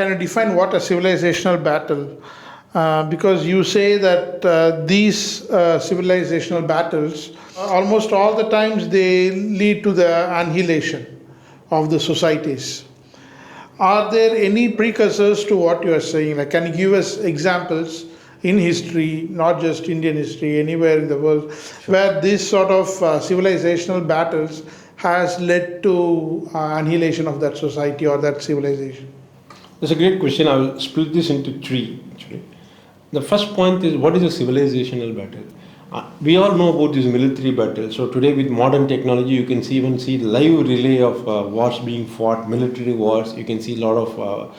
can you define what a civilizational battle? Because you say that these civilizational battles, almost all the times, they lead to the annihilation of the societies. Are there any precursors to what you are saying? Like, can you give us examples in history, not just Indian history, anywhere in the world, where this sort of civilizational battles has led to annihilation of that society or that civilization? That's a great question. I will split this into three, actually. The first point is, what is a civilizational battle? We all know about these military battles. So today with modern technology, you can even see live relay of wars being fought, military wars. You can see a lot of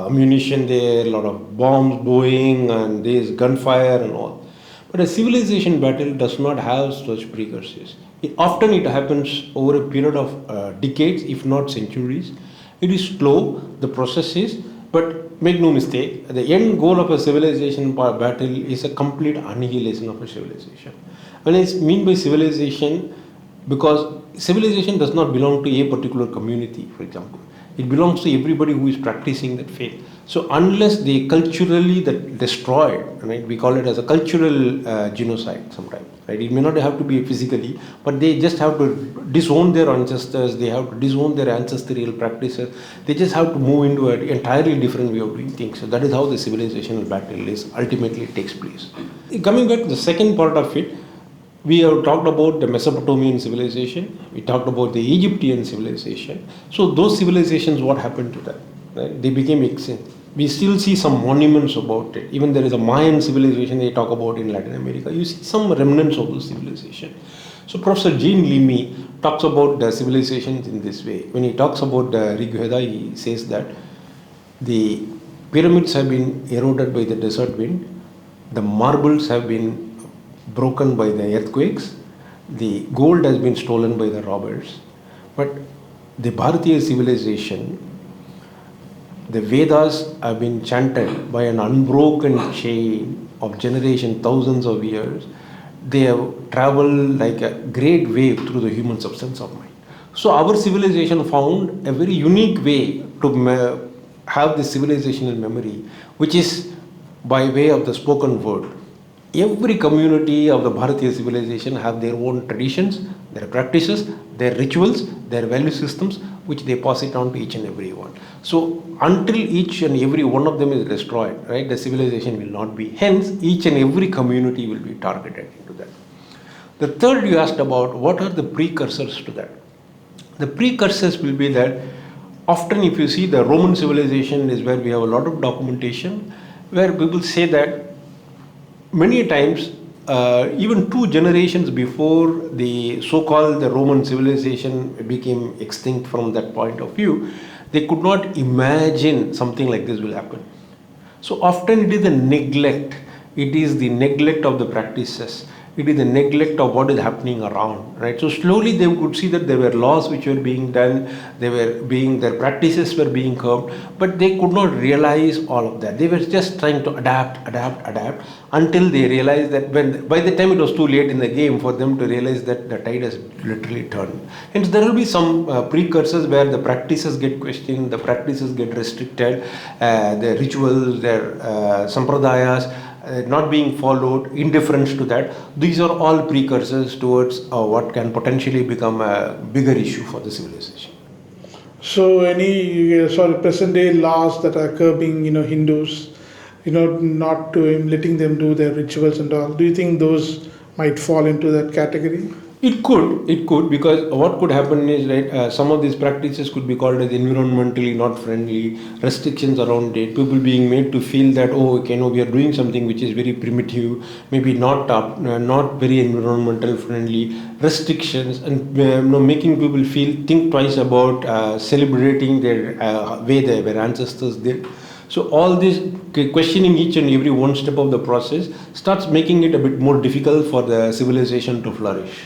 ammunition there, a lot of bombs blowing, and there's gunfire and all. But a civilization battle does not have such precursors. Often it happens over a period of decades, if not centuries. It is slow, the process is, but make no mistake, the end goal of a civilization battle is a complete annihilation of a civilization. When I mean by civilization, because civilization does not belong to a particular community, for example. It belongs to everybody who is practicing that faith. So unless they culturally destroyed, right, we call it as a cultural genocide sometimes. Right? It may not have to be physically, but they just have to disown their ancestors, they have to disown their ancestral practices, they just have to move into an entirely different way of doing things. So that is how the civilizational battle is ultimately takes place. Coming back to the second part of it, we have talked about the Mesopotamian civilization, we talked about the Egyptian civilization. So those civilizations, what happened to them? Right? They became extinct. We still see some monuments about it. Even there is a Mayan civilization they talk about in Latin America. You see some remnants of those civilizations. So Professor Jean Leamy talks about the civilizations in this way. When he talks about the Rig Veda, he says that the pyramids have been eroded by the desert wind, the marbles have been broken by the earthquakes, the gold has been stolen by the robbers. But the Bharatiya civilization, the Vedas have been chanted by an unbroken chain of generation, thousands of years. They have traveled like a great wave through the human substance of mind. So our civilization found a very unique way to have this civilizational memory, which is by way of the spoken word. Every community of the Bharatiya civilization have their own traditions, their practices, their rituals, their value systems, which they pass it on to each and every one. So until each and every one of them is destroyed, right, the civilization will not be. Hence, each and every community will be targeted into that. The third, you asked about what are the precursors to that. The precursors will be that often if you see the Roman civilization is where we have a lot of documentation, where people say that many times, even 2 generations before the so-called the Roman civilization became extinct from that point of view, they could not imagine something like this will happen. So often it is the neglect. It is the neglect of the practices. It is the neglect of what is happening around, right? So slowly they could see that there were laws which were being done, their practices were being curbed, but they could not realize all of that. They were just trying to adapt until they realized that by the time it was too late in the game for them to realize that the tide has literally turned. Hence there will be some precursors where the practices get questioned, the practices get restricted, their rituals, their sampradayas, not being followed, indifference to that. These are all precursors towards what can potentially become a bigger issue for the civilization. So any present day laws that are curbing Hindus, not to letting them do their rituals and all, do you think those might fall into that category? It could, because what could happen is, right, some of these practices could be called as environmentally not friendly, restrictions around it, people being made to feel that, we are doing something which is very primitive, maybe not very environmental friendly, restrictions, and making people think twice about celebrating their way their ancestors did. So all this questioning each and every one step of the process starts making it a bit more difficult for the civilization to flourish.